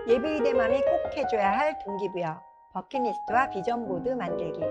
예비대맘이 꼭 해줘야 할 동기부여, 버킷리스트와 비전보드 만들기.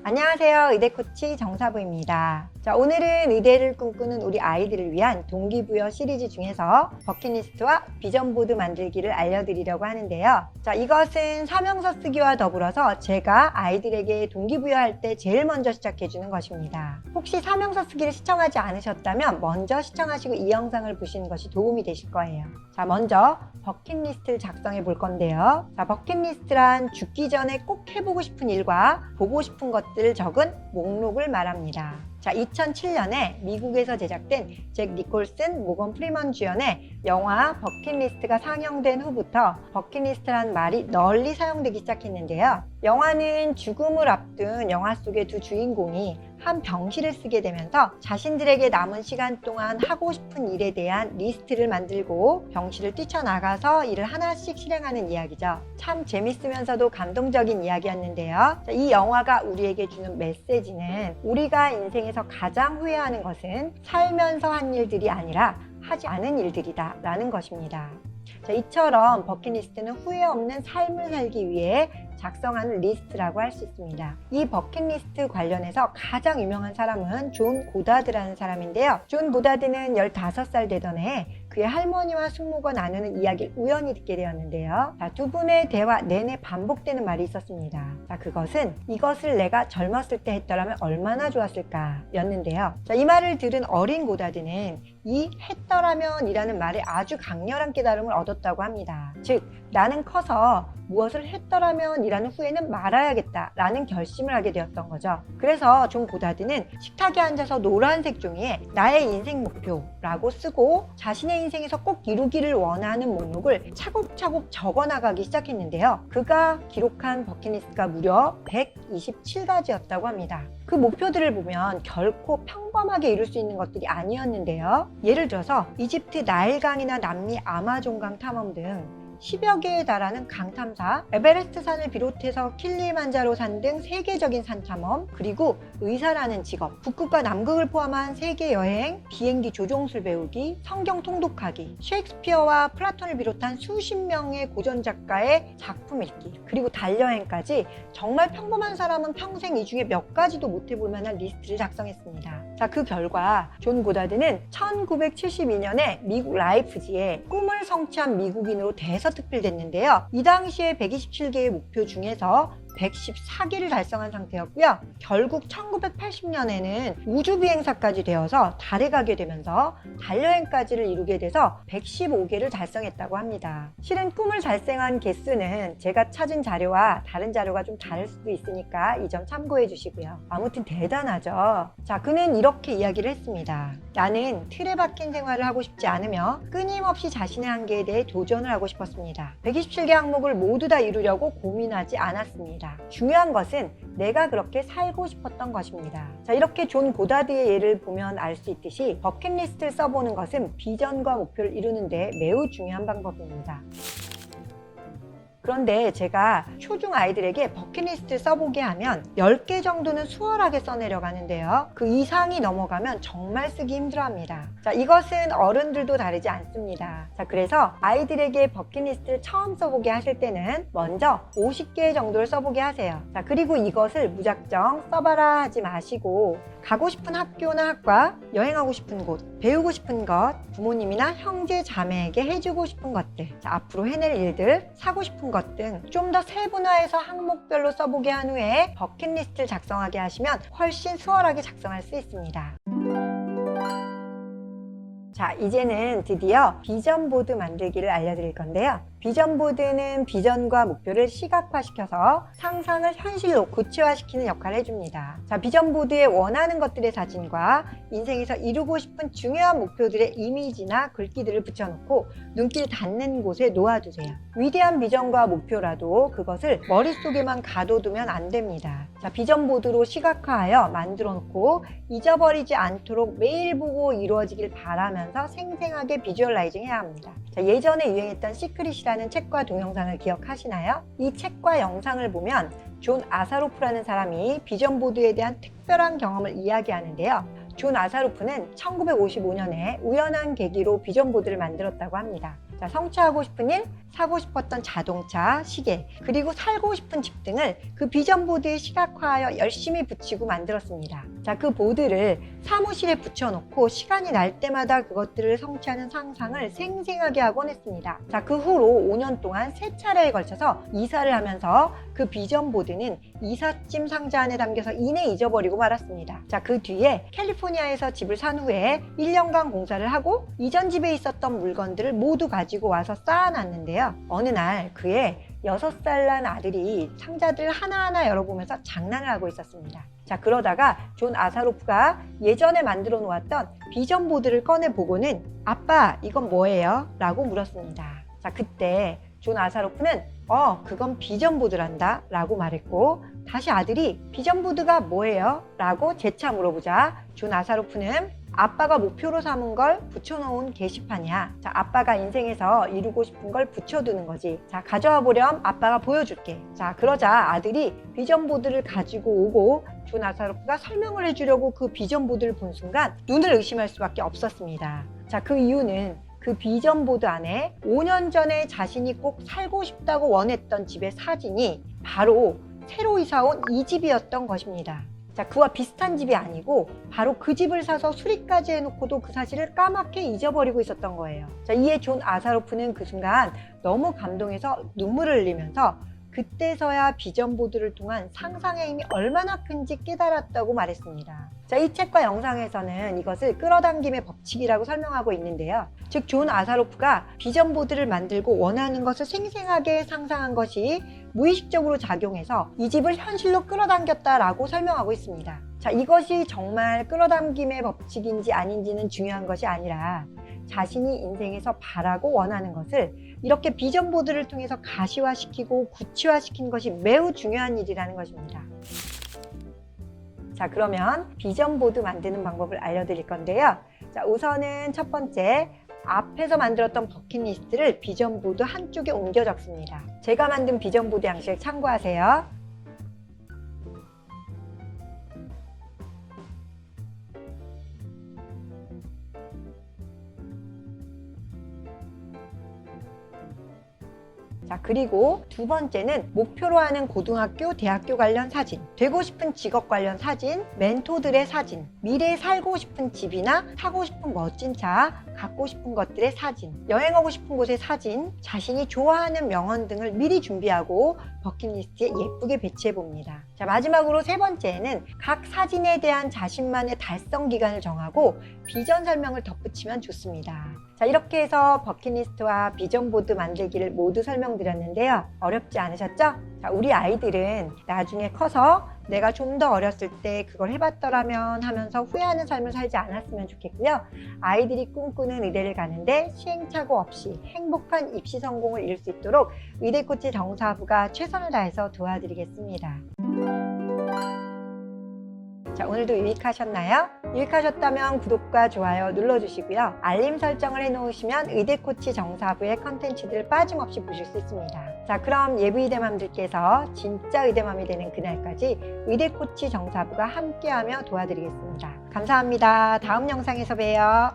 안녕하세요. 의대코치 정사부입니다. 자, 오늘은 의대를 꿈꾸는 우리 아이들을 위한 동기부여 시리즈 중에서 버킷리스트와 비전보드 만들기를 알려드리려고 하는데요. 자, 이것은 사명서 쓰기와 더불어서 제가 아이들에게 동기부여할 때 제일 먼저 시작해주는 것입니다. 혹시 사명서 쓰기를 시청하지 않으셨다면 먼저 시청하시고 이 영상을 보시는 것이 도움이 되실 거예요. 자, 먼저 버킷리스트를 작성해 볼 건데요. 자, 버킷리스트란 죽기 전에 꼭 해보고 싶은 일과 보고 싶은 것들을 적은 목록을 말합니다. 자, 2007년에 미국에서 제작된 잭 니콜슨, 모건 프리먼 주연의 영화 버킷리스트가 상영된 후부터 버킷리스트란 말이 널리 사용되기 시작했는데요. 영화는 죽음을 앞둔 영화 속의 두 주인공이 한 병실을 쓰게 되면서 자신들에게 남은 시간 동안 하고 싶은 일에 대한 리스트를 만들고 병실을 뛰쳐나가서 일을 하나씩 실행하는 이야기죠. 참 재밌으면서도 감동적인 이야기였는데요. 이 영화가 우리에게 주는 메시지는 우리가 인생에서 가장 후회하는 것은 살면서 한 일들이 아니라 하지 않은 일들이다 라는 것입니다. 자, 이처럼 버킷리스트는 후회 없는 삶을 살기 위해 작성하는 리스트라고 할 수 있습니다. 이 버킷리스트 관련해서 가장 유명한 사람은 존 고다드라는 사람인데요. 존 고다드는 15살 되던 해 그의 할머니와 숙모가 나누는 이야기를 우연히 듣게 되었는데요. 자, 두 분의 대화 내내 반복되는 말이 있었습니다. 자, 그것은 이것을 내가 젊었을 때 했더라면 얼마나 좋았을까 였는데요. 자, 이 말을 들은 어린 고다드는 이 했더라면 이라는 말에 아주 강렬한 깨달음을 얻었다고 합니다. 즉, 나는 커서 무엇을 했더라면 이라는 후회는 말아야겠다 라는 결심을 하게 되었던 거죠. 그래서 존 고다드는 식탁에 앉아서 노란색 종이에 나의 인생 목표라고 쓰고 자신의 인생에서 꼭 이루기를 원하는 목록을 차곡차곡 적어나가기 시작했는데요. 그가 기록한 버킷리스트가 무려 127가지였다고 합니다. 그 목표들을 보면 결코 평범하게 이룰 수 있는 것들이 아니었는데요. 예를 들어서 이집트 나일강이나 남미 아마존강 탐험 등 10여 개에 달하는 강 탐사, 에베레스트 산을 비롯해서 킬리만자로 산 등 세계적인 산 탐험, 그리고 의사라는 직업, 북극과 남극을 포함한 세계 여행, 비행기 조종술 배우기, 성경 통독하기, 셰익스피어와 플라톤을 비롯한 수십 명의 고전 작가의 작품 읽기, 그리고 달여행까지 정말 평범한 사람은 평생 이 중에 몇 가지도 못 해볼 만한 리스트를 작성했습니다. 자, 그 결과 존 고다드는 1972년에 미국 라이프지에 꿈을 성취한 미국인으로 대서특필됐는데요. 이 당시에 127개의 목표 중에서 114개를 달성한 상태였고요. 결국 1980년에는 우주비행사까지 되어서 달에 가게 되면서 달여행까지를 이루게 돼서 115개를 달성했다고 합니다. 실은 꿈을 달성한 개수는 제가 찾은 자료와 다른 자료가 좀 다를 수도 있으니까 이 점 참고해 주시고요. 아무튼 대단하죠. 자, 그는 이렇게 이야기를 했습니다. 나는 틀에 박힌 생활을 하고 싶지 않으며 끊임없이 자신의 한계에 대해 도전을 하고 싶었습니다. 127개 항목을 모두 다 이루려고 고민하지 않았습니다. 중요한 것은 내가 그렇게 살고 싶었던 것입니다. 자, 이렇게 존 고다드의 예를 보면 알 수 있듯이 버킷리스트를 써보는 것은 비전과 목표를 이루는 데 매우 중요한 방법입니다. 그런데 제가 초중 아이들에게 버킷리스트를 써보게 하면 10개 정도는 수월하게 써내려고 하는데요. 그 이상이 넘어가면 정말 쓰기 힘들어합니다. 자, 이것은 어른들도 다르지 않습니다. 자, 그래서 아이들에게 버킷리스트를 처음 써보게 하실 때는 먼저 50개 정도를 써보게 하세요. 자, 그리고 이것을 무작정 써봐라 하지 마시고 가고 싶은 학교나 학과, 여행하고 싶은 곳, 배우고 싶은 것, 부모님이나 형제, 자매에게 해주고 싶은 것들, 자, 앞으로 해낼 일들, 사고 싶은 것 등 좀 더 세분화해서 항목별로 써보게 한 후에 버킷리스트를 작성하게 하시면 훨씬 수월하게 작성할 수 있습니다. 자, 이제는 드디어 비전보드 만들기를 알려드릴 건데요. 비전보드는 비전과 목표를 시각화시켜서 상상을 현실로 구체화시키는 역할을 해줍니다. 자, 비전보드에 원하는 것들의 사진과 인생에서 이루고 싶은 중요한 목표들의 이미지나 글귀들을 붙여놓고 눈길 닿는 곳에 놓아두세요. 위대한 비전과 목표라도 그것을 머릿속에만 가둬두면 안 됩니다. 자, 비전보드로 시각화하여 만들어놓고 잊어버리지 않도록 매일 보고 이루어지길 바라면서 생생하게 비주얼라이징 해야 합니다. 자, 예전에 유행했던 시크릿이라는 책과 동영상을 기억하시나요? 이 책과 영상을 보면 존 아사로프라는 사람이 비전보드에 대한 특별한 경험을 이야기하는데요. 존 아사로프는 1955년에 우연한 계기로 비전보드를 만들었다고 합니다. 자, 성취하고 싶은 일, 사고 싶었던 자동차, 시계, 그리고 살고 싶은 집 등을 그 비전보드에 시각화하여 열심히 붙이고 만들었습니다. 자, 그 보드를 사무실에 붙여놓고 시간이 날 때마다 그것들을 성취하는 상상을 생생하게 하곤 했습니다. 자, 그 후로 5년 동안 3차례에 걸쳐서 이사를 하면서 그 비전보드는 이삿짐 상자 안에 담겨서 이내 잊어버리고 말았습니다. 자, 그 뒤에 캘리포니아에서 집을 산 후에 1년간 공사를 하고 이전 집에 있었던 물건들을 모두 가지고 와서 쌓아놨는데요. 어느 날 그의 6살 난 아들이 상자들 하나하나 열어보면서 장난을 하고 있었습니다. 자, 그러다가 존 아사로프가 예전에 만들어 놓았던 비전보드를 꺼내보고는 아빠, 이건 뭐예요? 라고 물었습니다. 자, 그때 존 아사로프는 그건 비전보드란다 라고 말했고, 다시 아들이 비전보드가 뭐예요? 라고 재차 물어보자 존 아사로프는 아빠가 목표로 삼은 걸 붙여놓은 게시판이야. 자, 아빠가 인생에서 이루고 싶은 걸 붙여두는 거지. 자, 가져와 보렴. 아빠가 보여줄게. 자, 그러자 아들이 비전보드를 가지고 오고 존 아사로프가 설명을 해주려고 그 비전보드를 본 순간 눈을 의심할 수밖에 없었습니다. 자, 그 이유는 그 비전보드 안에 5년 전에 자신이 꼭 살고 싶다고 원했던 집의 사진이 바로 새로 이사온 이 집이었던 것입니다. 자, 그와 비슷한 집이 아니고 바로 그 집을 사서 수리까지 해놓고도 그 사실을 까맣게 잊어버리고 있었던 거예요. 자, 이에 존 아사로프는 그 순간 너무 감동해서 눈물을 흘리면서 그때서야 비전보드를 통한 상상의 힘이 얼마나 큰지 깨달았다고 말했습니다. 자, 이 책과 영상에서는 이것을 끌어당김의 법칙이라고 설명하고 있는데요. 즉, 존 아사로프가 비전보드를 만들고 원하는 것을 생생하게 상상한 것이 무의식적으로 작용해서 이 집을 현실로 끌어당겼다라고 설명하고 있습니다. 자, 이것이 정말 끌어당김의 법칙인지 아닌지는 중요한 것이 아니라 자신이 인생에서 바라고 원하는 것을 이렇게 비전보드를 통해서 가시화시키고 구체화시킨 것이 매우 중요한 일이라는 것입니다. 자, 그러면 비전보드 만드는 방법을 알려드릴 건데요. 자, 우선은 첫 번째, 앞에서 만들었던 버킷리스트를 비전보드 한쪽에 옮겨 적습니다. 제가 만든 비전보드 양식 참고하세요. 자, 그리고 두 번째는 목표로 하는 고등학교, 대학교 관련 사진, 되고 싶은 직업 관련 사진, 멘토들의 사진, 미래에 살고 싶은 집이나 타고 싶은 멋진 차, 갖고 싶은 것들의 사진, 여행하고 싶은 곳의 사진, 자신이 좋아하는 명언 등을 미리 준비하고 버킷리스트에 예쁘게 배치해 봅니다. 자, 마지막으로 세 번째는 각 사진에 대한 자신만의 달성 기간을 정하고 비전 설명을 덧붙이면 좋습니다. 자, 이렇게 해서 버킷리스트와 비전보드 만들기를 모두 설명드렸는데요. 어렵지 않으셨죠? 자, 우리 아이들은 나중에 커서 내가 좀 더 어렸을 때 그걸 해봤더라면 하면서 후회하는 삶을 살지 않았으면 좋겠고요. 아이들이 꿈꾸는 의대를 가는데 시행착오 없이 행복한 입시 성공을 이룰 수 있도록 의대코치 정사부가 최선을 다해서 도와드리겠습니다. 자, 오늘도 유익하셨나요? 유익하셨다면 구독과 좋아요 눌러주시고요. 알림 설정을 해놓으시면 의대코치 정사부의 컨텐츠들을 빠짐없이 보실 수 있습니다. 자, 그럼 예비 의대맘들께서 진짜 의대맘이 되는 그날까지 의대코치 정사부가 함께하며 도와드리겠습니다. 감사합니다. 다음 영상에서 봬요.